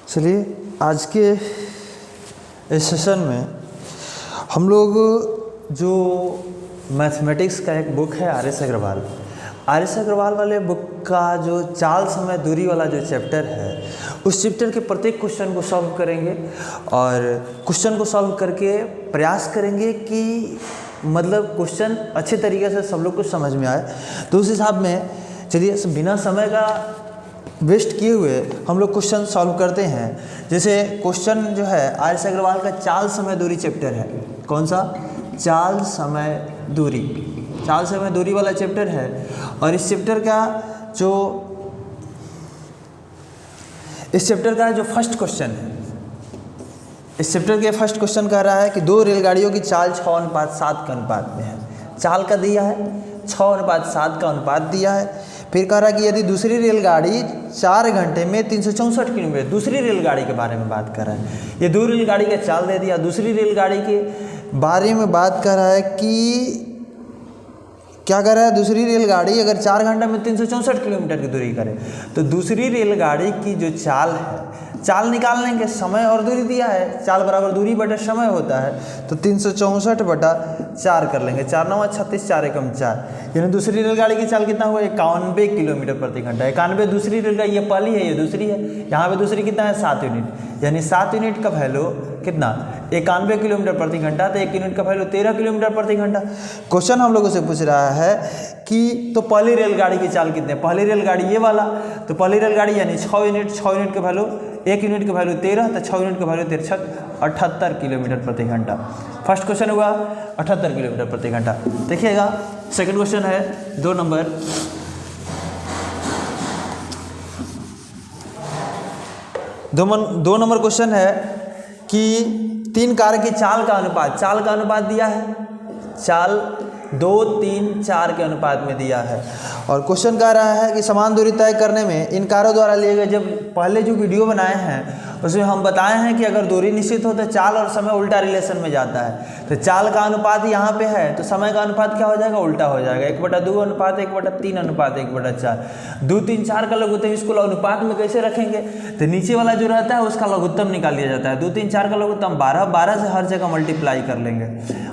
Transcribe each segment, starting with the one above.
चलिए आज के इस सेशन में हम लोग जो मैथमेटिक्स का एक बुक है आर एस अग्रवाल वाले बुक का जो चाल समय दूरी वाला जो चैप्टर है उस चैप्टर के प्रत्येक क्वेश्चन को सॉल्व करेंगे और क्वेश्चन को सॉल्व करके प्रयास करेंगे कि मतलब क्वेश्चन अच्छे तरीके से सब लोग को समझ में आए। तो उस हिसाब में चलिए बिना समय का वेस्ट किए हुए हम लोग क्वेश्चन सॉल्व करते हैं। जैसे क्वेश्चन जो है आर एस अग्रवाल का चाल समय दूरी चैप्टर है। कौन सा? चाल समय दूरी वाला चैप्टर है। और इस चैप्टर का जो फर्स्ट क्वेश्चन है, इस चैप्टर के फर्स्ट क्वेश्चन कह रहा है कि दो रेलगाड़ियों की चाल 6:7 का अनुपात में है। चाल का दिया है 6:7 का अनुपात दिया है। फिर कह रहा है कि यदि दूसरी रेलगाड़ी 4 घंटे में 364 किलोमीटर, दूसरी रेलगाड़ी के बारे में बात कर रहा है। ये दो रेलगाड़ी का चाल दे दिया, दूसरी रेलगाड़ी के बारे में बात कर रहा है कि क्या कर रहा है, दूसरी रेलगाड़ी अगर 4 घंटे में 364 किलोमीटर की दूरी करे तो दूसरी रेलगाड़ी की जो चाल है, चाल निकालने के समय और दूरी दिया है, चाल बराबर दूरी बटा समय होता है तो 364/4 कर लेंगे। 4 9 36, 4 एकम 4, यानी दूसरी रेलगाड़ी की चाल कितना हुआ 91 किलोमीटर प्रति घंटा। 91 दूसरी रेलगाड़ी, ये पहली है ये दूसरी है, यहाँ पे दूसरी कितना है 7 यूनिट, यानी 7 यूनिट का वैल्यू कितना 91 किलोमीटर प्रति घंटा, तो 1 यूनिट का वैल्यू 13 किलोमीटर प्रति घंटा। क्वेश्चन हम लोगों से पूछ रहा है कि तो पहली रेलगाड़ी की चाल कितने, पहली रेलगाड़ी ये वाला, तो पहली रेलगाड़ी यानी 6 यूनिट का वैल्यू, 1 यूनिट का वैल्यू 13, तो 6 यूनिट का वैल्यू 13 78 किलोमीटर प्रति घंटा। फर्स्ट क्वेश्चन हुआ 78 किलोमीटर प्रति घंटा। देखिएगा सेकंड क्वेश्चन है 2 नंबर। दो नंबर क्वेश्चन है कि 3 कार की चाल का अनुपात दिया है। चाल 2, 3, 4 के अनुपात में दिया है और क्वेश्चन कह रहा है कि समान दूरी तय करने में इन कारों द्वारा लिए गए, जब पहले जो वीडियो बनाए हैं उसमें हम बताए हैं कि अगर दूरी निश्चित हो तो चाल और समय उल्टा रिलेशन में जाता है। तो चाल का अनुपात यहाँ पे है तो समय का अनुपात क्या हो जाएगा, उल्टा हो जाएगा। 1/2 अनुपात 1/3 अनुपात 1/4। 2, 3, 4 का लघुत्तम, इसको अनुपात में कैसे रखेंगे तो नीचे वाला जो रहता है उसका लघुत्तम निकाल लिया जाता है। 2, 3, 4 का लघुत्तम 12 से हर जगह मल्टीप्लाई कर लेंगे,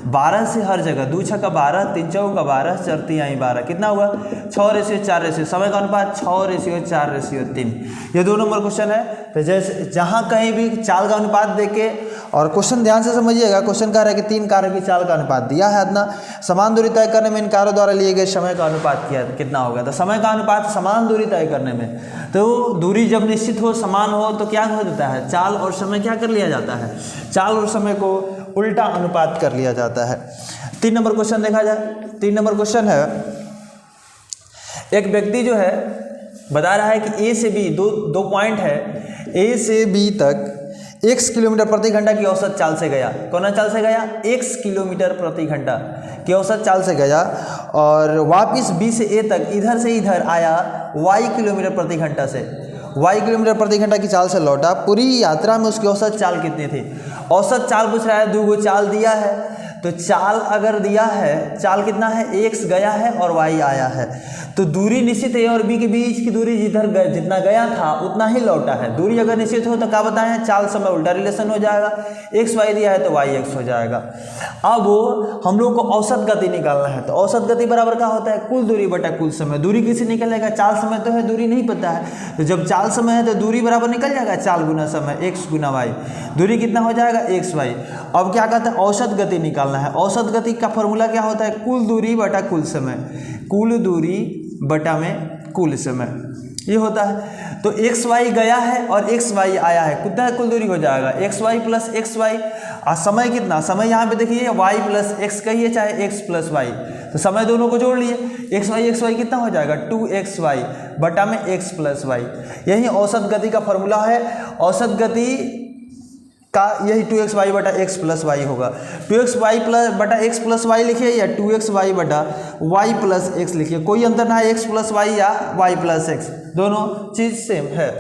12 से हर जगह, 2 6 का 12, 3 4 का 12, 4 3 12, कितना हुआ 6:4। समय का अनुपात 6:4:3। ये 2 नंबर क्वेश्चन है। तो जैसे जहाँ कहीं भी चाल का अनुपात देके, और क्वेश्चन ध्यान से समझिएगा, क्वेश्चन कह रहा है कि 3 कारों की चाल का अनुपात दिया है इतना, समान दूरी तय करने में इन कारों द्वारा लिए गए समय का अनुपात कितना होगा। तो समय का अनुपात समान दूरी तय करने में, तो दूरी जब निश्चित हो, समान हो, तो क्या हो जाता है, चाल और समय क्या कर लिया जाता है, चाल और समय को उल्टा अनुपात कर लिया जाता है। 3 नंबर क्वेश्चन देखा जाए। 3 नंबर क्वेश्चन है, एक व्यक्ति जो है बता रहा है कि ए से बी, दो पॉइंट है, ए से बी तक x किलोमीटर प्रति घंटा की औसत चाल से गया। कौन चाल से गया, x किलोमीटर प्रति घंटा की औसत चाल से गया और वापिस b से a तक इधर से इधर आया y किलोमीटर प्रति घंटा से, y किलोमीटर प्रति घंटा की चाल से लौटा। पूरी यात्रा में उसकी औसत चाल कितनी थी। औसत चाल पूछ रहा है, 2 गो चाल दिया है, तो चाल अगर दिया है, चाल कितना है, x गया है और y आया है, तो दूरी निश्चित है और b के बीच की दूरी जितना गया था उतना ही लौटा है। दूरी अगर निश्चित हो तो क्या बताएं, चाल समय उल्टा रिलेशन हो जाएगा, x y दिया है तो y x हो जाएगा। अब हम लोग को औसत गति निकालना है, तो औसत गति बराबर क्या होता है, कुल दूरी बटा कुल समय। दूरी किसी निकलेगा, चाल समय तो है, दूरी नहीं पता है, तो जब चाल समय है तो दूरी बराबर निकल जाएगा, चाल गुना समय, x गुना y, दूरी कितना हो जाएगा, x y। अब क्या कहते हैं, औसत गति निकालना है। औसत गति का फॉर्मूला क्या होता है, कुल दूरी बटा कुल समय, कुल दूरी बटा में कुल समय, ये होता है। तो एक्स वाई गया है और एक्स वाई आया है, कितना कुल दूरी हो जाएगा, x y plus x y. और समय कितना, समय यहाँ पे देखिए वाई प्लस एक्स कहिए चाहे एक्स प्लस वाई, तो समय दोनों को जोड़ लिए, एक्स वाई कितना हो जाएगा 2xy बटा में एक्स प्लस वाई। यही औसत गति का फॉर्मूला है। औसत गति का यही 2xy बटा एक्स प्लस वाई होगा। 2xy बटा एक्स प्लस वाई लिखिए या 2xy बटा वाई प्लस एक्स लिखिए, कोई अंतर ना है, एक्स प्लस वाई या वाई प्लस एक्स, दोनों चीज सेम है।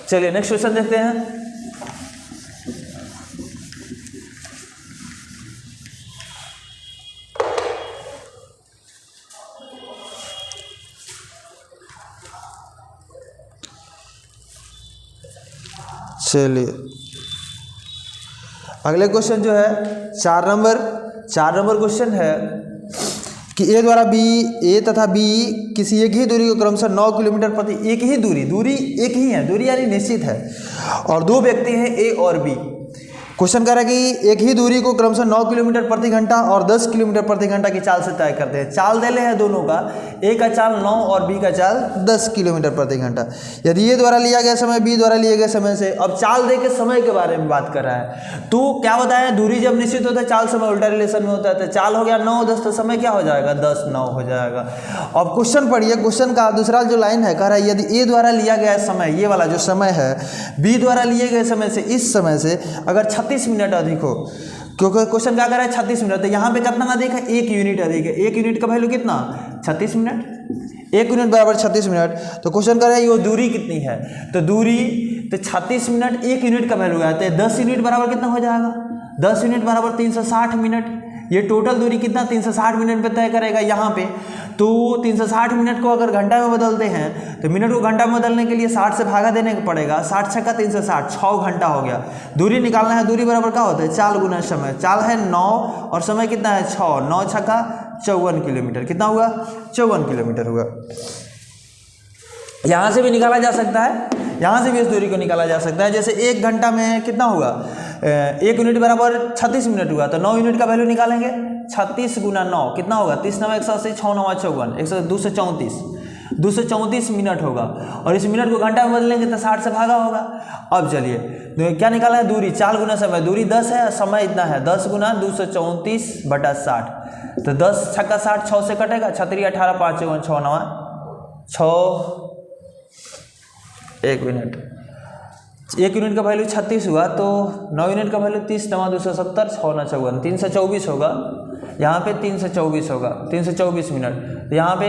चलिए नेक्स्ट क्वेश्चन देखते हैं। चलिए अगले क्वेश्चन जो है 4 नंबर क्वेश्चन है कि ए द्वारा बी, ए तथा बी किसी एक ही दूरी को क्रमशः 9 किलोमीटर प्रति, एक ही दूरी एक ही है, दूरी यानी निश्चित है, और दो व्यक्ति हैं ए और बी। क्वेश्चन कह रहा है कि एक ही दूरी को क्रमशः 9 किलोमीटर प्रति घंटा और 10 किलोमीटर प्रति घंटा की चाल से तय करते हैं। चाल दे ले है दोनों का, ए का चाल 9 और बी का चाल 10 किलोमीटर प्रति घंटा। यदि ए द्वारा लिया गया समय बी द्वारा लिए गए समय से, अब चाल दे के समय के बारे में बात कर रहा है। तो क्या बताया, दूरी जब निश्चित होता है चाल समय उल्टा रिलेशन में होता है, तो चाल हो गया 9 10, तो समय क्या हो जाएगा 10 9 हो जाएगा। अब क्वेश्चन पढ़िए, क्वेश्चन का दूसरा जो लाइन है कह रहा है यदि ए द्वारा लिया गया समय, ये वाला जो समय है, बी द्वारा लिए गए समय से, इस समय से अगर 36 मिनट अधिक हो, क्योंकि क्वेश्चन क्या कर रहा है 36 मिनट, तो यहाँ पे कितना अधिक है 1 यूनिट अधिक है। 1 यूनिट का वैल्यू कितना 36 मिनट, 1 यूनिट बराबर 36 मिनट। तो क्वेश्चन कर रहा है ये दूरी कितनी है, तो दूरी तो 36 मिनट 1 यूनिट का वैल्यू आता है, 10 यूनिट बराबर कितना हो जाएगा, 10 यूनिट बराबर 360 मिनट। ये टोटल दूरी कितना 360 मिनट पे तय करेगा यहाँ पे। तो 360 मिनट को अगर घंटा में बदलते हैं तो मिनट को घंटा में बदलने के लिए 60 से भागा देने को पड़ेगा, 60 छक्का 360, 6 घंटा हो गया। दूरी निकालना है, दूरी बराबर क्या होता है चाल गुना समय, चाल है 9 और समय कितना है 6, 9 छक्का 54 किलोमीटर, कितना हुआ 54 किलोमीटर हुआ। यहाँ से भी निकाला जा सकता है, यहाँ से भी इस दूरी को निकाला जा सकता है। जैसे 1 घंटा में कितना हुआ 1 यूनिट बराबर 36 मिनट हुआ, तो 9 यूनिट का वैल्यू निकालेंगे, 36 गुना 9 कितना होगा 30 9 180, 6 9 54, 234 मिनट होगा। और इस मिनट को घंटा में बदलेंगे तो 60 से भागा होगा। अब चलिए तो क्या निकाला है दूरी, चाल गुना समय, दूरी 10 है, समय इतना है 10 गुना 234/60, तो 10 छक्का 60, 6 से कटेगा, 6 18 5 6 9 6, 1 मिनट, 1 यूनिट का वैल्यू 36 हुआ, तो 9 यूनिट का वैल्यू 30 9 270, 6 9 54, 324 होगा, यहाँ पे 324 होगा, 324 मिनट, यहाँ पे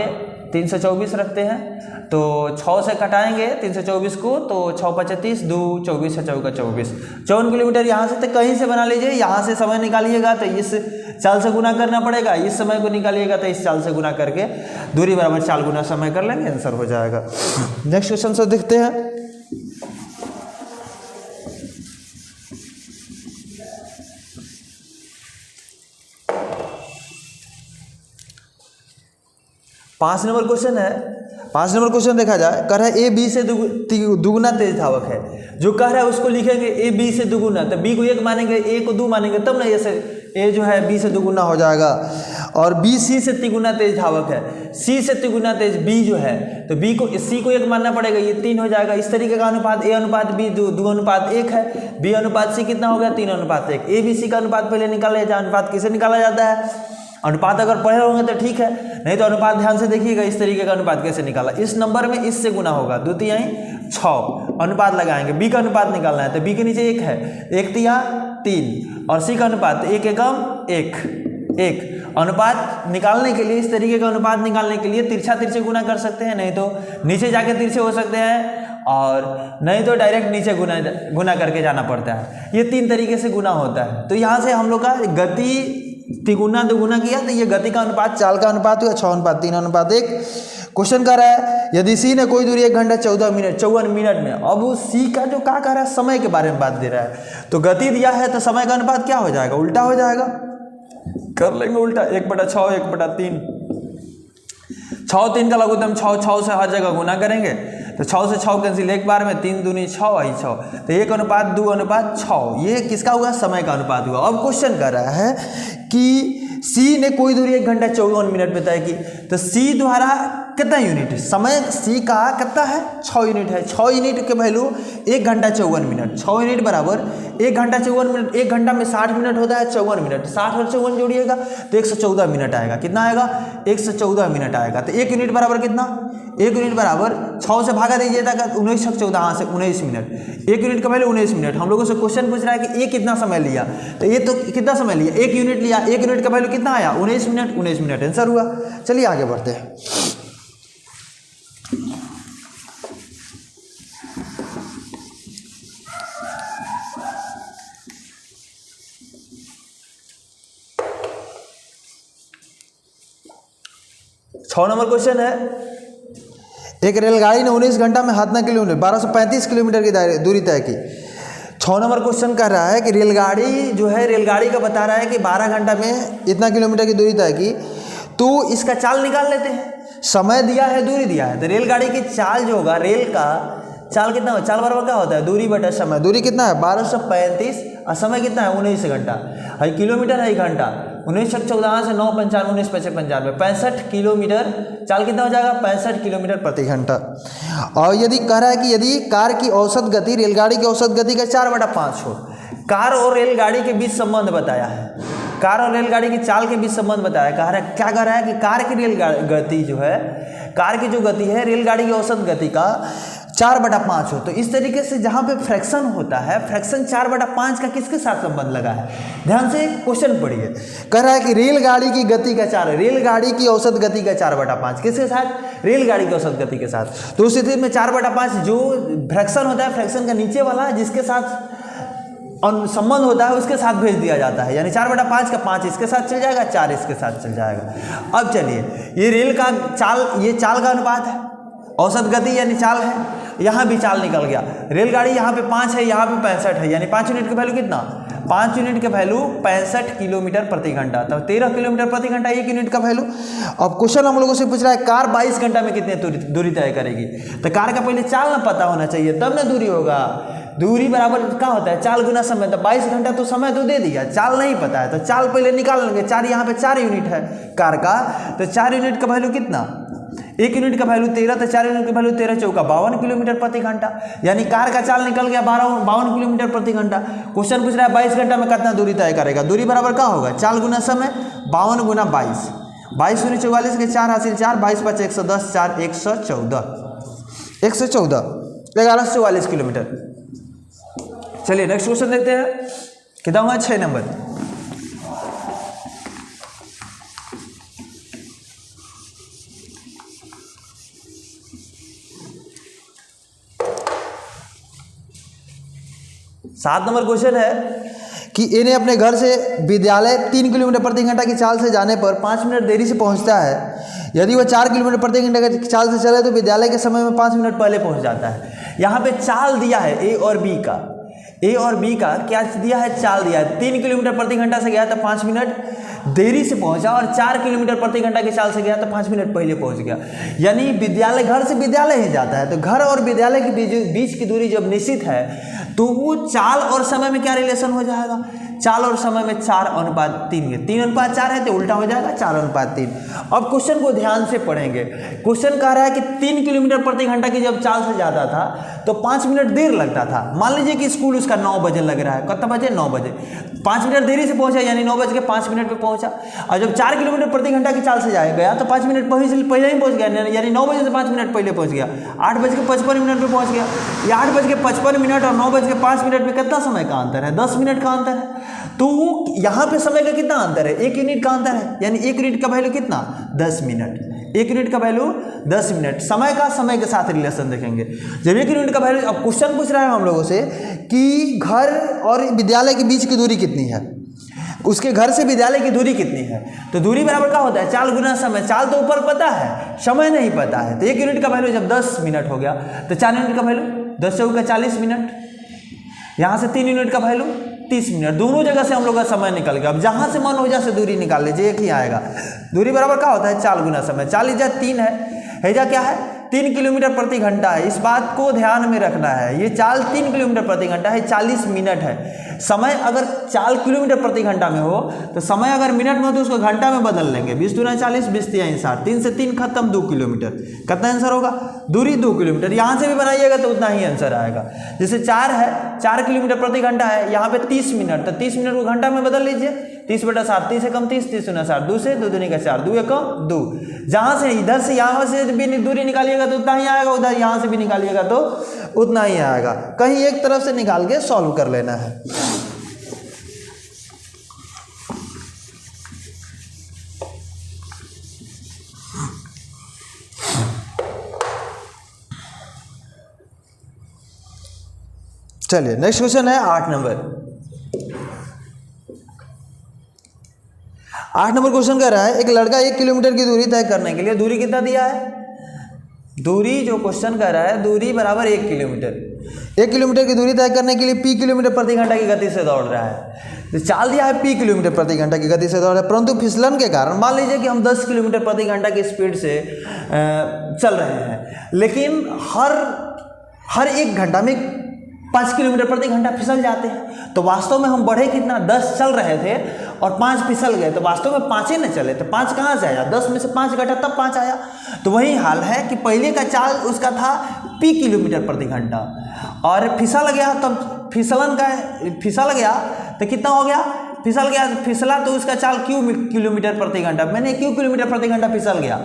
324 रखते हैं, तो 6 से कटाएंगे 324 को, तो 6 35 2 24 है, 24 54 किलोमीटर। यहाँ से तो कहीं से बना लीजिए, यहाँ से समय निकालिएगा तो इस चाल से गुना करना पड़ेगा, इस समय को निकालिएगा तो इस चाल से गुना करके दूरी बराबर चाल गुना समय कर लेंगे, आंसर हो जाएगा। नेक्स्ट क्वेश्चन से देखते हैं। पाँच नंबर क्वेश्चन है, 5 नंबर क्वेश्चन देखा जाए, कह रहा है ए बी से दुगुना तेज धावक है। जो कह रहा है उसको लिखेंगे ए बी से दुगुना, तो बी को 1 मानेंगे, ए को 2 मानेंगे, तब ना ऐसे ए जो है बी से दुगुना हो जाएगा। और बी सी से तिगुना तेज धावक है, सी से तिगुना तेज बी जो है, तो बी को सी को 1 मानना पड़ेगा, ये 3 हो जाएगा। इस तरीके का अनुपात ए अनुपात बी 2:1 है, बी अनुपात सी कितना हो गया 3:1। ए बी सी का अनुपात पहले निकाला जाए, अनुपात किसे निकाला जाता है, अनुपात अगर पढ़े होंगे तो ठीक है, नहीं तो अनुपात ध्यान से देखिएगा इस तरीके का अनुपात कैसे निकाला। इस नंबर में इससे गुना होगा, 2 तिहाई 6, अनुपात लगाएंगे, बी का अनुपात निकालना है, तो बी के नीचे 1 है, 1 तिया 3, और सी का अनुपात 1 एकम 1। अनुपात निकालने के लिए, इस तरीके का अनुपात निकालने के लिए तिरछा तिरछे गुना कर सकते हैं, नहीं तो नीचे जाके तिरछे हो सकते हैं, और नहीं तो डायरेक्ट नीचे गुना करके जाना पड़ता है। ये 3 तरीके से गुना होता है। तो यहाँ से हम लोग का गति तिगुना दुगुना किया, तो ये गति का अनुपात चाल का अनुपात हुआ 6:3:1। क्वेश्चन कर रहा है यदि सी ने कोई दूरी 1 घंटा 54 मिनट में, अब वो सी का जो क्या कर रहा है समय के बारे में बात दे रहा है, तो गति दिया है तो समय का अनुपात क्या हो जाएगा, उल्टा हो जाएगा, कर लेंगे उल्टा, 1/6 1/3, 6 3 का लघुत्तम 6 से हर जगह गुना करेंगे, तो 6 से 6 कैंसिल, एक बार में 3 दूनी 6 आई 6, तो 1:2:6, ये किसका हुआ समय का अनुपात हुआ। अब क्वेश्चन कर रहा है कि सी ने कोई दूरी 1 घंटा 54 मिनट में तय की, तो सी द्वारा कितना यूनिट, समय सी का कितना है 6 यूनिट है, 6 यूनिट के वैल्यू 1 घंटा 54 मिनट, 6 यूनिट बराबर 1 घंटा 54 मिनट, 1 घंटा में 60 मिनट होता है, 54 मिनट, 60 और 54 जोड़िएगा तो 114 मिनट आएगा, कितना आएगा 114 मिनट आएगा। तो 1 यूनिट बराबर कितना, 1 यूनिट बराबर 6 से भागा दीजिए था 19 छक 14, हाँ से 19 मिनट, 1 यूनिट का वैल्यू 19 मिनट। हम लोगों से क्वेश्चन पूछ रहा है कि ये कितना समय लिया, तो ये तो कितना समय लिया 1 यूनिट लिया, 1 यूनिट का वैल्यू कितना आया 19 मिनट, आंसर हुआ। चलिए आगे बढ़ते हैं। छह नंबर क्वेश्चन है, एक रेलगाड़ी ने 19 घंटा में हातना किलोमीटर 1235 किलोमीटर की दूरी तय की। 6 नंबर क्वेश्चन कह रहा है कि रेलगाड़ी जो है, रेलगाड़ी का बता रहा है कि 12 घंटा में इतना किलोमीटर की दूरी तय की, तो इसका चाल निकाल लेते हैं। समय दिया है, दूरी दिया है, तो रेलगाड़ी की चाल जो होगा, रेल का चाल कितना होगा, चाल बराबर क्या होता है, दूरी बटा समय। दूरी कितना है 1235 और समय कितना है 19 घंटा है, किलोमीटर है घंटा। 19 × 14 से 9 × 55 19 × 55 95 65 किलोमीटर, चाल कितना हो जाएगा 65 किलोमीटर प्रति घंटा। और यदि कह रहा है कि यदि कार की औसत गति रेलगाड़ी की औसत गति का 4/5 हो, कार और रेलगाड़ी के बीच संबंध बताया है, कार और रेलगाड़ी की चाल के बीच संबंध बताया। कह रहा है, क्या कह रहा है कि कार की रेलगाड़ी गति जो है, कार की जो गति है रेलगाड़ी की औसत गति का 4/5 हो, तो इस तरीके से जहाँ पे फ्रैक्शन होता है, फ्रैक्शन 4/5 का किसके साथ संबंध लगा है, ध्यान से क्वेश्चन पढ़िए। कह रहा है कि रेलगाड़ी की गति का 4, रेलगाड़ी की औसत गति का 4/5 किसके साथ, रेलगाड़ी की औसत गति के साथ। तो उस स्थिति में 4/5 जो फ्रैक्शन होता है, फ्रैक्शन का नीचे वाला जिसके साथ संबंध होता है उसके साथ भेज दिया जाता है, यानी 4/5 का 5 इसके साथ चल जाएगा, 4 इसके साथ चल जाएगा। अब चलिए, ये रेल का चाल, ये चाल का अनुपात है, औसत गति यानी चाल है, यहाँ भी चाल निकल गया। रेलगाड़ी यहाँ पे 5 है, यहाँ पे 65 है, यानी 5 यूनिट का वैल्यू कितना, 5 यूनिट का वैल्यू 65 किलोमीटर प्रति घंटा, तो 13 किलोमीटर प्रति घंटा 1 यूनिट का वैल्यू। अब क्वेश्चन हम लोगों से पूछ रहा है कार 22 घंटा में कितनी दूरी तय करेगी, तो कार का पहले चाल ना पता होना चाहिए तब ना दूरी होगा। दूरी बराबर क्या होता है, चाल गुना समय, तो 22 घंटा तो समय तो दे दिया, चाल नहीं पता है, तो चाल पहले निकाल लेंगे। 4 यहाँ पे 4 यूनिट है कार का, तो 4 यूनिट का वैल्यू कितना, 1 यूनिट का वैल्यू 13, तो 4 यूनिट का वैल्यू 13 चौका 52 किलोमीटर प्रति घंटा, यानी कार का चाल निकल गया 52 किलोमीटर प्रति घंटा। क्वेश्चन पूछ रहा है 22 घंटा में कितना दूरी तय करेगा, दूरी बराबर क्या होगा, चाल गुना समय 52 गुना 22, 22 × 44 के 4 हासिल 4, 22 × 5 110, 4 114, 1144 किलोमीटर। चलिए नेक्स्ट क्वेश्चन देखते हैं, कितना हुआ 6 नंबर। सात नंबर क्वेश्चन है कि ए ने अपने घर से विद्यालय 3 किलोमीटर प्रति घंटा की चाल से जाने पर 5 मिनट देरी से पहुंचता है। यदि वह 4 किलोमीटर प्रति घंटा की चाल से चले तो विद्यालय के समय में 5 मिनट पहले पहुंच जाता है। यहाँ पे चाल दिया है ए और बी का, ए और बी का क्या दिया है, चाल दिया है। 3 किलोमीटर प्रति घंटा से गया तो 5 मिनट देरी से पहुंचा, और 4 किलोमीटर प्रति घंटा की चाल से गया तो 5 मिनट पहले पहुंच गया। यानी विद्यालय, घर से विद्यालय ही जाता है, तो घर और विद्यालय के बीच की दूरी जब निश्चित है तो वो चाल और समय में क्या रिलेशन हो जाएगा, चाल और समय में 4:3 है, 3:4 है तो उल्टा हो जाएगा 4:3। अब क्वेश्चन को ध्यान से पढ़ेंगे। क्वेश्चन कह रहा है कि 3 किलोमीटर प्रति घंटा की जब चाल से जाता था तो 5 मिनट देर लगता था। मान लीजिए कि स्कूल उसका 9 बजे लग रहा है, कितना बजे, 9 बजे, 5 मिनट देरी से पहुंचा, यानी 9:05 पे पहुंचा। और जब 4 किलोमीटर प्रति घंटा की चाल से गया तो 5 मिनट पहले ही पहुंच गया, यानी 9 बजे से 5 मिनट पहले पहुंच गया, 8:55 पे पहुंच गया। या 8:55 और 9:05 में कितना समय का अंतर है, 10 मिनट का अंतर है। तो यहाँ पे समय का कितना अंतर है, 1 यूनिट का अंतर है, यानी 1 यूनिट का वैल्यू कितना, 10 मिनट, 1 यूनिट का वैल्यू 10 मिनट। समय का समय के साथ रिलेशन देखेंगे जब 1 यूनिट का वैल्यू। अब क्वेश्चन पूछ रहा है हम लोगों से कि घर और विद्यालय के बीच की दूरी कितनी है, उसके घर से विद्यालय की दूरी कितनी है, तो दूरी बराबर क्या होता है, चाल गुना समय। चाल तो ऊपर पता है, समय नहीं पता है, तो 1 यूनिट का वैल्यू जब 10 मिनट हो गया तो 4 यूनिट का वैल्यू 10 चौका 40 मिनट, यहाँ से 3 यूनिट का वैल्यू 30 मिनट। दोनों जगह से हम लोग का समय निकल गया। अब जहाँ से मन हो जा से दूरी निकाल लीजिए, एक ही आएगा। दूरी बराबर क्या होता है, चाल गुना समय। 4 × 3 है जा क्या है, 3 किलोमीटर प्रति घंटा है। इस बात को ध्यान में रखना है, ये चाल 3 किलोमीटर प्रति घंटा है, 40 मिनट है। समय अगर चाल किलोमीटर प्रति घंटा में हो तो समय अगर मिनट में हो तो उसको घंटा में बदल लेंगे। 20 दूना 40, 20 3 60, 3 से 3 खत्म, 2 किलोमीटर। कितना आंसर होगा, दूरी 2 किलोमीटर। यहाँ से भी बनाइएगा तो उतना ही आंसर आएगा। जैसे 4 है, 4 किलोमीटर प्रति घंटा है, यहाँ पे 30 मिनट, तो 30 मिनट को घंटा में बदल लीजिए। 30/7, 30 से कम 30, 30 दूना 60, 2 से 2 दूनी का 4, 2 एकम 2। जहाँ से इधर से यहाँ से भी दूरी निकालिएगा तो उतना ही आएगा, उधर यहाँ से भी निकालिएगा तो उतना ही आएगा। कहीं एक तरफ से निकाल के सॉल्व कर लेना है। चलिए नेक्स्ट क्वेश्चन है 8 नंबर। 8 नंबर क्वेश्चन कह रहा है एक लड़का 1 किलोमीटर की दूरी तय करने के लिए, दूरी कितना दिया है, दूरी जो क्वेश्चन कर रहा है, दूरी बराबर 1 किलोमीटर। 1 किलोमीटर की दूरी तय करने के लिए p किलोमीटर प्रति घंटा की गति से दौड़ रहा है। तो चाल दिया है p किलोमीटर प्रति घंटा की गति से दौड़ रहा है, परंतु फिसलन के कारण मान लीजिए कि हम 10 किलोमीटर प्रति घंटा की स्पीड से चल रहे हैं, लेकिन हर 1 घंटा में 5 किलोमीटर प्रति घंटा फिसल जाते हैं। तो वास्तव में हम बढ़े कितना, 10 चल रहे थे और 5 फिसल गए, तो वास्तव में 5 ही न चले, तो 5 कहाँ से आया, 10 में से 5 घटा तब 5 आया। तो वही हाल है कि पहले का चाल उसका था p किलोमीटर प्रति घंटा और फिसल गया, तब फिसल गया तो कितना हो गया, फिसला तो उसका चाल q किलोमीटर प्रति घंटा, मैंने q किलोमीटर प्रति घंटा फिसल गया।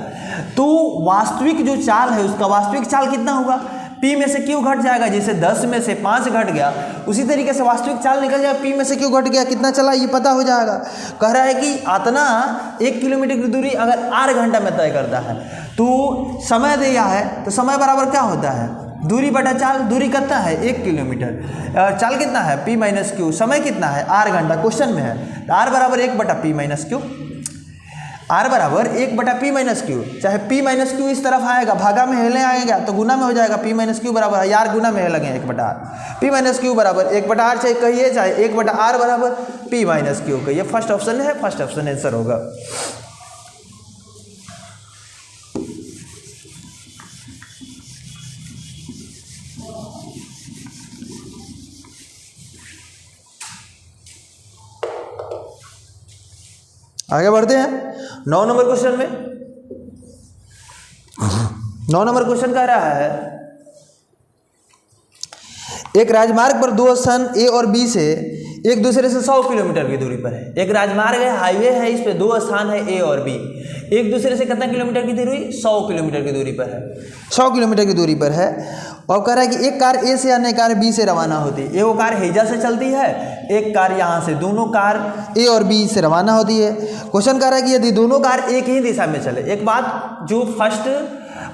तो वास्तविक जो चाल है उसका वास्तविक चाल कितना होगा, p में से q घट जाएगा, जैसे 10 में से 5 घट गया उसी तरीके से वास्तविक चाल निकल जाएगा, p में से q घट गया, कितना चला ये पता हो जाएगा। कह रहा है कि इतना 1 किलोमीटर की दूरी अगर 8 घंटा में तय करता है तो समय दिया है, तो समय बराबर क्या होता है, दूरी बटा चाल। दूरी कितना है 1 किलोमीटर, चाल कितना है p माइनस क्यू, समय कितना है 8 घंटा क्वेश्चन में है, r बराबर 1 बटा p माइनस क्यू, r बराबर 1 बटा p माइनस क्यू। चाहे p माइनस क्यू इस तरफ आएगा, भागा में हेले आएगा तो गुना में हो जाएगा, p माइनस क्यू बराबर r गुना में लगे 1 बटा r, p माइनस क्यू बराबर 1 बटा r चाहे कहिए, चाहे 1 बटा r बराबर p माइनस क्यू कहिए। फर्स्ट ऑप्शन है, फर्स्ट ऑप्शन आंसर होगा। आगे बढ़ते हैं 9 नंबर क्वेश्चन में। 9 नंबर क्वेश्चन कह रहा है, एक राजमार्ग पर 2 स्थान ए और बी से एक दूसरे से 100 किलोमीटर की दूरी पर है। एक राजमार्ग है, हाईवे है, इस पे 2 स्थान है ए और बी, एक दूसरे से कितना किलोमीटर की दूरी, 100 किलोमीटर की दूरी पर है, 100 किलोमीटर की दूरी पर है। और कह रहा है कि एक कार ए से अन्य कार बी से रवाना होती है। एक कार हैजा से चलती है, एक कार यहाँ से, दोनों कार ए और बी से रवाना होती है। क्वेश्चन कह रहा है कि यदि दोनों कार एक ही दिशा में चले, एक बात जो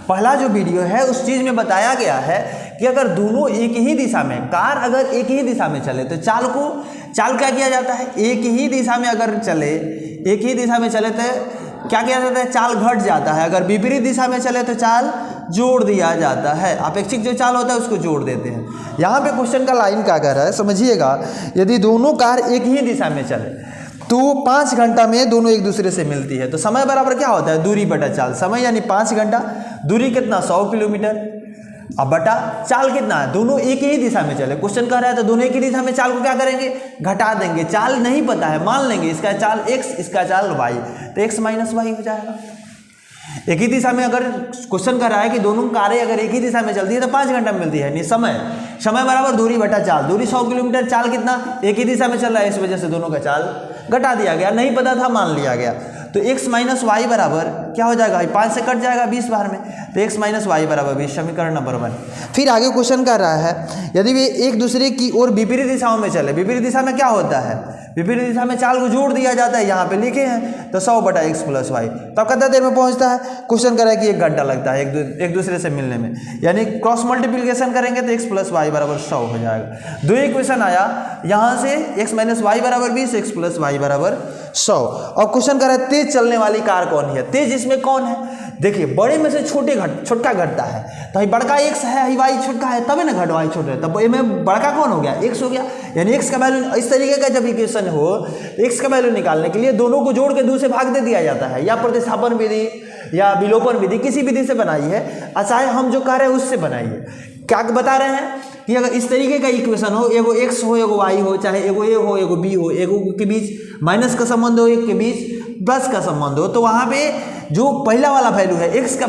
पहला जो वीडियो है उस चीज़ में बताया गया है कि अगर दोनों एक ही दिशा में, कार अगर एक ही दिशा में चले तो चाल क्या किया जाता है, एक ही दिशा में अगर चले, एक ही दिशा में चले तो क्या किया जाता है, चाल घट जाता है। अगर विपरीत दिशा में चले तो चाल जोड़ दिया जाता है, अपेक्षित जो चाल होता है उसको जोड़ देते हैं। यहाँ पे क्वेश्चन का लाइन क्या कह रहा है समझिएगा, यदि दोनों कार एक ही दिशा में चले तो 5 घंटा में दोनों एक दूसरे से मिलती है, तो समय बराबर क्या होता है, दूरी बटा चाल। समय यानी 5 घंटा, दूरी कितना 100 किलोमीटर, अब बटा चाल कितना है, दोनों एक ही दिशा में चले। क्वेश्चन कह रहा है तो दोनों एक ही दिशा में, चाल को क्या करेंगे, घटा देंगे। चाल नहीं पता है, मान लेंगे इसका चाल x, इसका चाल y, तो x माइनस वाई हो जाएगा। एक ही दिशा में अगर क्वेश्चन कर रहा है कि दोनों कारें अगर एक ही दिशा में चलती है तो 5 घंटा में मिलती है, नहीं समय बराबर दूरी बटा चाल। दूरी 100 किलोमीटर, चाल कितना, एक ही दिशा में चल रहा है, इस वजह से दोनों का चाल घटा दिया गया, नहीं पता था मान लिया गया। तो x माइनस वाई बराबर क्या हो जाएगा, 5 से कट जाएगा 20 बार में, तो x माइनस वाई बराबर 20, समीकरण नंबर 1। फिर आगे क्वेश्चन कर रहा है यदि वे एक दूसरे की ओर विपरीत दिशाओं में चले, विपरीत दिशा में क्या होता है, विपरीत दिशा में चाल को जोड़ दिया जाता है, यहाँ पे लिखे हैं, तो 100 बटा x प्लस वाई। तो कितना देर में पहुँचता है, क्वेश्चन कर रहा है कि 1 घंटा लगता है एक दूसरे से मिलने में, यानी क्रॉस मल्टीप्लीकेशन करेंगे तो x प्लस वाई बराबर 100 हो जाएगा। 2 इक्वेशन आया यहाँ से, x माइनस वाई बराबर 20, x प्लस वाई बराबर 100। और क्वेश्चन कर रहा है तेज चलने वाली कार कौन है, तेज इसमें कौन है, देखिए बड़े में से छोटका घटता है, तो बड़का x है, वाई छोटका है, तभी ना घट वाई छोटा है, तब में बड़का कौन हो गया, x हो गया। यानी x का वैल्यू इस तरीके का जब इक्वेशन हो तो x का वैल्यू निकालने के लिए दोनों को जोड़ के 2 से भाग दे दिया जाता है, या प्रतिस्थापन विधि या विलोपन विधि, किसी विधि से बनाई है, चाहे हम जो कर रहे हैं उससे बनाइए। क्या बता रहे हैं कि अगर इस तरीके का इक्वेशन हो, एगो x हो एगो y हो, चाहे एगो a हो एगो b हो, एगो के बीच माइनस का संबंध हो, एक के बीच प्लस का संबंध हो, तो वहाँ पे जो पहला वाला वैल्यू है x का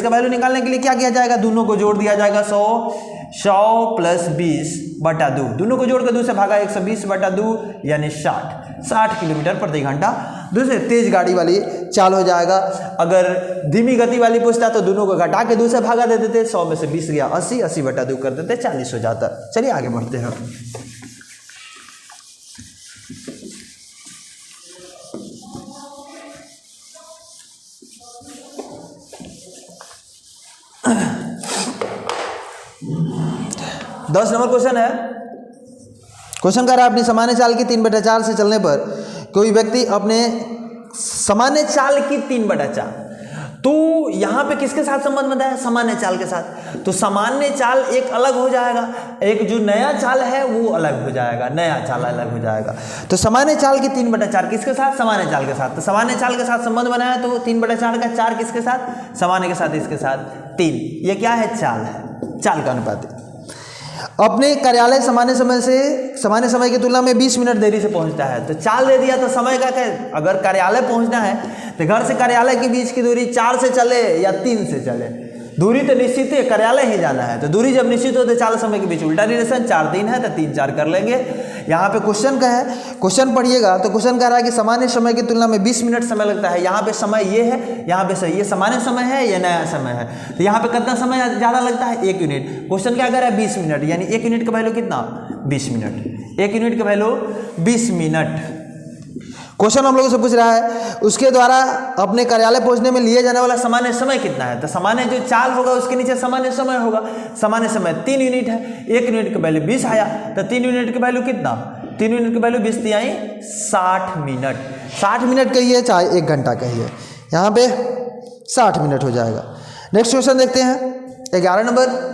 वैल्यू निकालने के लिए क्या किया जाएगा, दोनों को जोड़ दिया जाएगा, 100 प्लस 20 बटा 2, दोनों को जोड़ कर 2 से भागा 120 बटा 2 यानी 60 किलोमीटर प्रति घंटा दूसरे तेज गाड़ी वाली चाल हो जाएगा। अगर धीमी गति वाली पूछता तो दोनों को घटा के 2 से भागा दे देते, 100 में से 20 गया 80, 80 बटा 2 कर देते 40 हो जाता। चलिए आगे बढ़ते हैं। दस नंबर क्वेश्चन है। क्वेश्चन कर रहा है अपनी सामान्य चाल की 3/4 से चलने पर कोई व्यक्ति अपने सामान्य चाल की 3/4, तो यहाँ पे किसके साथ संबंध बंधा है? सामान्य चाल के साथ। तो सामान्य चाल एक अलग हो जाएगा, एक जो नया चाल है वो अलग हो जाएगा, नया चाल अलग हो जाएगा। तो सामान्य चाल की 3/4 किसके साथ? सामान्य चाल के साथ। तो सामान्य चाल के साथ संबंध बनाया तो 3/4 का 4 किसके साथ? सामान्य के साथ, इसके साथ 3। ये क्या है? चाल है, चाल का अनुपात। अपने कार्यालय सामान्य समय की तुलना में 20 मिनट देरी से पहुंचता है। तो चाल दे दिया तो समय का क्या? अगर कार्यालय पहुंचना है तो घर से कार्यालय के बीच की दूरी 4 से चले या 3 से चले, दूरी तो निश्चित है, कार्यालय ही जाना है। तो दूरी जब निश्चित हो तो चाल समय के बीच उल्टा रिलेशन, 4 3 है तो 3 4 कर लेंगे। यहाँ पे क्वेश्चन का है, क्वेश्चन पढ़िएगा तो क्वेश्चन कह रहा है कि सामान्य समय की तुलना में 20 मिनट समय लगता है। यहाँ पे समय ये है, यहाँ पे सही, ये सामान्य समय है, ये नया समय है। तो यहाँ पे कितना समय ज़्यादा लगता है? 1 यूनिट। क्वेश्चन क्या कह रहा है? 20 मिनट, यानी 1 यूनिट का वैल्यू कितना? 20 मिनट। 1 यूनिट का वैल्यू 20 मिनट। क्वेश्चन हम लोगों से पूछ रहा है उसके द्वारा अपने कार्यालय पहुंचने में लिए जाने वाला सामान्य समय कितना है? तो सामान्य जो चाल होगा उसके नीचे सामान्य समय होगा। सामान्य समय 3 यूनिट है, 1 यूनिट का वैल्यू 20 आया, तो 3 यूनिट का वैल्यू कितना? 3 यूनिट का वैल्यू 20 आई 60 मिनट। 60 मिनट कहिए चाहे 1 घंटा कहिए, यहाँ पे 60 मिनट हो जाएगा। नेक्स्ट क्वेश्चन देखते हैं, 11 नंबर।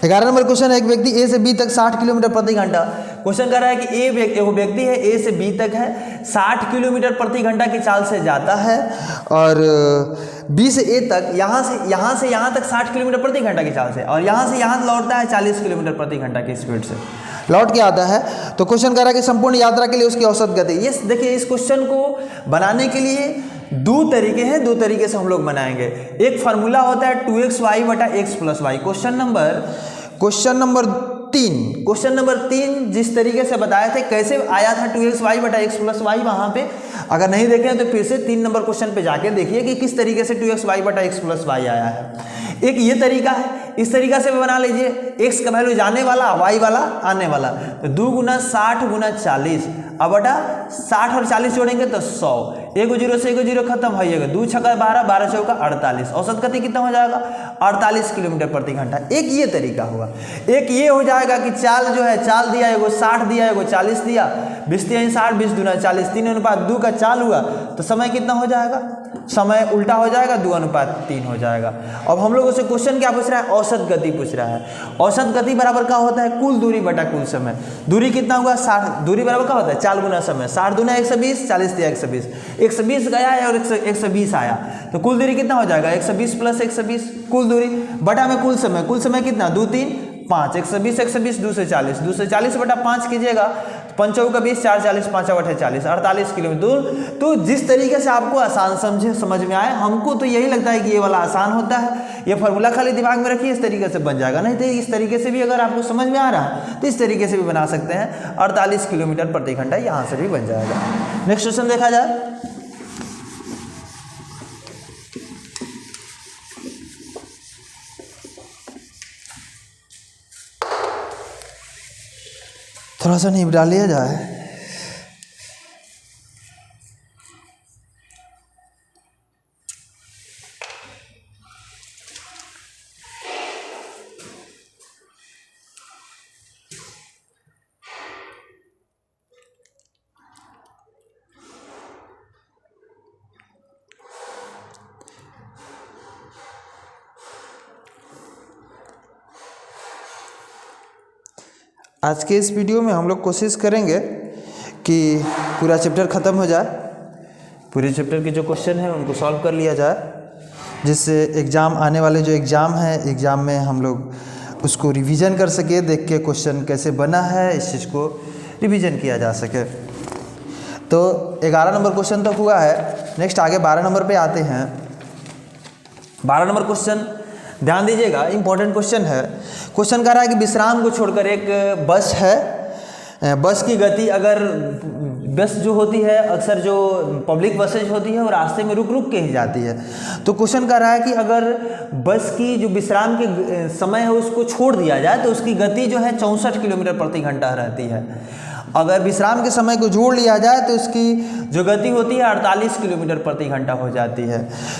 ग्यारह नंबर क्वेश्चन है, एक व्यक्ति ए से बी तक 60 किलोमीटर प्रति घंटा। क्वेश्चन कर रहा है कि एक व्यक्ति है ए से बी तक है, 60 किलोमीटर प्रति घंटा की चाल से जाता है और बी से ए तक यहाँ से यहाँ तक 60 किलोमीटर प्रति घंटा की चाल से, और यहाँ से यहाँ लौटता है 40 किलोमीटर प्रति घंटा की स्पीड से लौट के आता है। तो क्वेश्चन कर रहा है कि संपूर्ण यात्रा के लिए उसकी औसत गति। ये देखिए, इस क्वेश्चन को बनाने के लिए 2 तरीके हैं, 2 तरीके से हम लोग बनाएंगे। एक फार्मूला होता है 2xy बटा x plus y. Question number 3 जिस तरीके से बताए थे, कैसे आया था 2xy बटा x प्लस वाई, वहाँ पे अगर नहीं देखें तो फिर से 3 नंबर क्वेश्चन पे जाके देखिए कि किस तरीके से 2xy बटा x प्लस वाई आया है। एक ये तरीका है, इस तरीका से बना लीजिए, x का वैल्यू जाने वाला, y वाला आने वाला, तो 2 गुना 60 गुना 40, अब बटा 60 और 40 जोड़ेंगे तो 100, 1 0 से 1 0 खत्म होइएगा, 2 छक्का 12, 12 चौका 48, औसत गति कितना हो जाएगा? 48 किलोमीटर प्रति घंटा। एक ये तरीका होगा। एक ये हो जाएगा कि चाल जो है, चाल दिया एगो 60 दिया, एगो 40 दिया, 20 3 60, 20 दूना 40, 3:2 का चाल हुआ तो समय कितना हो जाएगा? समय उल्टा हो जाएगा, 2:3 हो जाएगा। अब हम लोगों से क्वेश्चन क्या पूछ रहा है? औसत गति पूछ रहा है। औसत गति बराबर क्या होता है? कुल दूरी बटा कुल समय। दूरी कितना हुआ? 60। दूरी बराबर क्या होता है? 4 गुना समय। 60 दूना 120, 40 दिया 120, 120 गया है और 120 आया, तो कुल दूरी कितना हो जाएगा? 120 प्लस 120 कुल दूरी बटा में कुल समय। कुल समय कितना? 2 3 5, 120 2 से 40, 2 से 40 बटा 5 कीजिएगा, 5 का 20, 4 40, 5 8 40, 48 किलोमीटर दूर। तो जिस तरीके से आपको आसान समझ में आए, हमको तो यही लगता है कि ये वाला आसान होता है। ये फार्मूला खाली दिमाग में रखिए, इस तरीके से बन जाएगा। नहीं तो इस तरीके से भी अगर आपको समझ में आ रहा है तो इस तरीके से भी बना सकते हैं। 48 किलोमीटर प्रति घंटा यहाँ से भी बन जाएगा। नेक्स्ट क्वेश्चन देखा जाए, थोड़ा सा निपटा लिया जाए। आज के इस वीडियो में हम लोग कोशिश करेंगे कि पूरा चैप्टर ख़त्म हो जाए, पूरे चैप्टर के जो क्वेश्चन हैं उनको सॉल्व कर लिया जाए, जिससे एग्ज़ाम आने वाले जो एग्ज़ाम है, एग्ज़ाम में हम लोग उसको रिवीजन कर सके, देख के क्वेश्चन कैसे बना है इस चीज़ को रिवीजन किया जा सके। तो 11 नंबर क्वेश्चन तक हुआ है। नेक्स्ट आगे 12 नंबर पे आते हैं। 12 नंबर क्वेश्चन ध्यान दीजिएगा, इंपॉर्टेंट क्वेश्चन है। क्वेश्चन कह रहा है कि विश्राम को छोड़कर एक बस है, बस की गति अगर बस जो होती है, अक्सर जो पब्लिक बसेज होती है वो रास्ते में रुक रुक के ही जाती है। तो क्वेश्चन कह रहा है कि अगर बस की जो विश्राम के समय है उसको छोड़ दिया जाए तो उसकी गति जो है 64 किलोमीटर प्रति घंटा रहती है। अगर विश्राम के समय को जोड़ लिया जाए तो इसकी जो गति होती है 48 किलोमीटर प्रति घंटा हो जाती है।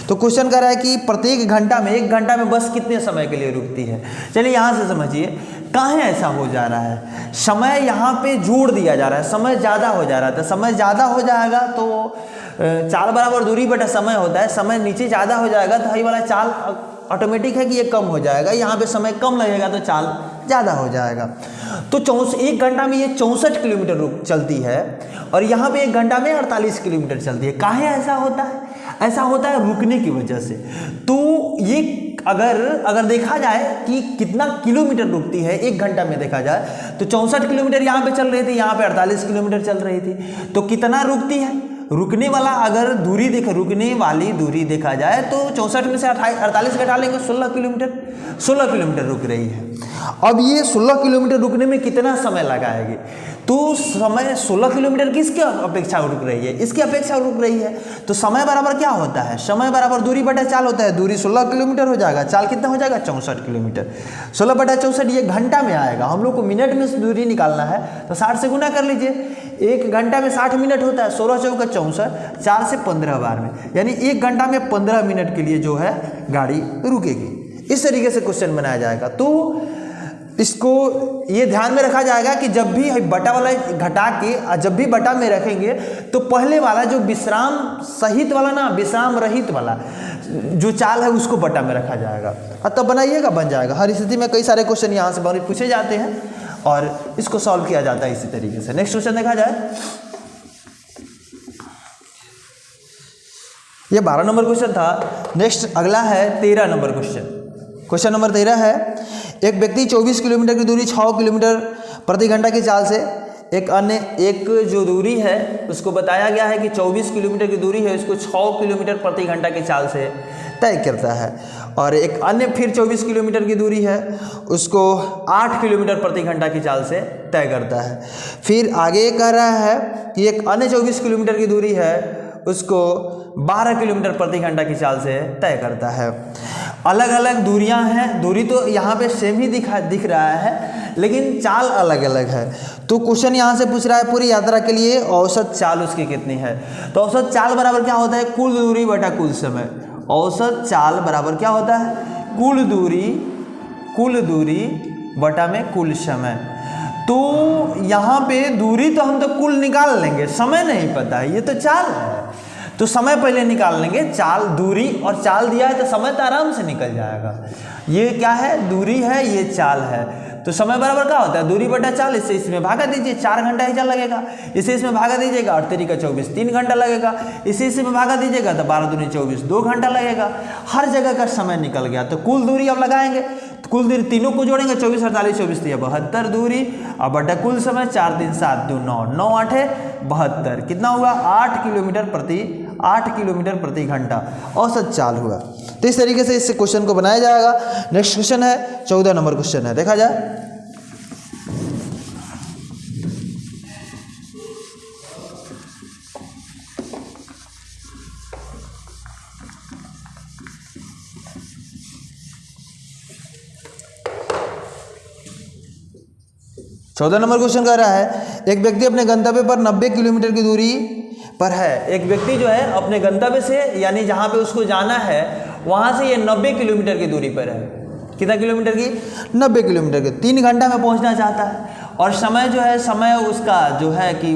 तो क्वेश्चन कर रहा है कि प्रत्येक घंटा में, 1 घंटा में बस कितने समय के लिए रुकती है। चलिए यहाँ से समझिए काहे ऐसा हो जा रहा है। समय यहाँ पे जोड़ दिया जा रहा है, समय ज़्यादा हो जा रहा है। तो समय ज़्यादा हो जाएगा तो चाल बराबर दूरी बटा समय होता है, समय नीचे ज़्यादा हो जाएगा तो ये वाला चाल ऑटोमेटिक है कि ये कम हो जाएगा। यहाँ पे समय कम लगेगा तो चाल ज़्यादा हो जाएगा। तो 1 घंटा में ये 64 किलोमीटर चलती है और यहाँ पे 1 घंटा में 48 किलोमीटर चलती है। काहे ऐसा होता है? ऐसा होता है रुकने की वजह से। तो ये अगर देखा जाए कि कितना किलोमीटर रुकती है 1 घंटा में देखा जाए तो 64 किलोमीटर यहाँ पे चल रही थी, यहाँ पे 48 किलोमीटर चल रही थी। तो कितना रुकती है? रुकने वाला अगर रुकने वाली दूरी देखा जाए तो 64 में से 48 घटा लेंगे 16 किलोमीटर रुक रही है। अब ये 16 किलोमीटर रुकने में कितना समय लगाएगी? तो समय 16 किलोमीटर किसकी अपेक्षा रुक रही है? इसकी अपेक्षा रुक रही है। तो समय बराबर क्या होता है? समय बराबर दूरी बटा चाल होता है। दूरी 16 किलोमीटर हो जाएगा, चाल कितना हो जाएगा? 64 किलोमीटर। 16 बटा 64 ये घंटा में आएगा। हम लोग को मिनट में दूरी निकालना है तो 60 से गुना कर लीजिए। 1 घंटा में 60 मिनट होता है, 16 चौका 64, 4 से 15 बार में, यानी 1 घंटा में 15 मिनट के लिए जो है गाड़ी रुकेगी। इस तरीके से क्वेश्चन बनाया जाएगा। तो इसको ये ध्यान में रखा जाएगा कि जब भी बटा वाला घटा के जब भी बटा में रखेंगे तो पहले वाला जो विश्राम सहित वाला ना, विश्राम रहित वाला जो चाल है उसको बटा में रखा जाएगा। तब बनाइएगा, बन जाएगा। हर स्थिति में कई सारे क्वेश्चन यहाँ से पूछे जाते हैं और इसको सॉल्व किया जाता है इसी तरीके से। नेक्स्ट क्वेश्चन देखा जाए। ये 12 नंबर क्वेश्चन था। नेक्स्ट अगला है 13 नंबर क्वेश्चन। क्वेश्चन नंबर 13 है, एक व्यक्ति 24 किलोमीटर की दूरी 6 किलोमीटर प्रति घंटा की चाल से एक जो दूरी है उसको बताया गया है कि 24 किलोमीटर की दूरी है, इसको 6 किलोमीटर प्रति घंटा की चाल से तय करता है। और एक अन्य फिर 24 किलोमीटर की दूरी है, उसको 8 किलोमीटर प्रति घंटा की चाल से तय करता है। फिर आगे कह रहा है कि एक अन्य 24 किलोमीटर की दूरी है, उसको 12 किलोमीटर प्रति घंटा की चाल से तय करता है। अलग अलग दूरियां हैं, दूरी तो यहाँ पे सेम ही दिख रहा है लेकिन चाल अलग अलग है। तो क्वेश्चन यहाँ से पूछ रहा है पूरी यात्रा के लिए औसत चाल उसकी कितनी है। तो औसत चाल बराबर क्या होता है? कुल दूरी बटा कुल समय। औसत चाल बराबर क्या होता है? कुल दूरी बटा में कुल समय। तो यहाँ पे दूरी तो हम तो कुल निकाल लेंगे, समय नहीं पता है, ये तो चाल है तो समय पहले निकाल लेंगे। चाल, दूरी और चाल दिया है तो समय तो आराम से निकल जाएगा। ये क्या है? दूरी है, ये चाल है। तो समय बराबर क्या होता है? दूरी बटा चाल। इससे इसमें भागा दीजिए, 4 घंटा ही लगेगा। इसे इसमें भागा दीजिएगा, 8 3 का 24, 3 घंटा लगेगा। इसे इसमें भागा दीजिएगा तो 12 दूनी 24, 2 घंटा लगेगा। हर जगह का समय निकल गया। तो कुल दूरी अब लगाएंगे, तो कुल दूरी तीनों को जोड़ेंगे, 24 48 24 तो 72 दूरी और बटा कुल समय 4 3 7 2 9 9 8 72, कितना हुआ? 8 किलोमीटर प्रति घंटा औसत चाल हुआ। तो इस तरीके से इस क्वेश्चन को बनाया जाएगा। नेक्स्ट क्वेश्चन है 14 नंबर क्वेश्चन है, देखा जाए। चौदह नंबर क्वेश्चन कह रहा है, एक व्यक्ति अपने गंतव्य पर 90 किलोमीटर की दूरी पर है। एक व्यक्ति जो है अपने गंतव्य से यानी जहाँ पे उसको जाना है वहाँ से ये 90 किलोमीटर की दूरी पर है। कितना किलोमीटर की? 90 किलोमीटर की। 3 घंटा में पहुँचना चाहता है और समय जो है, समय उसका जो है कि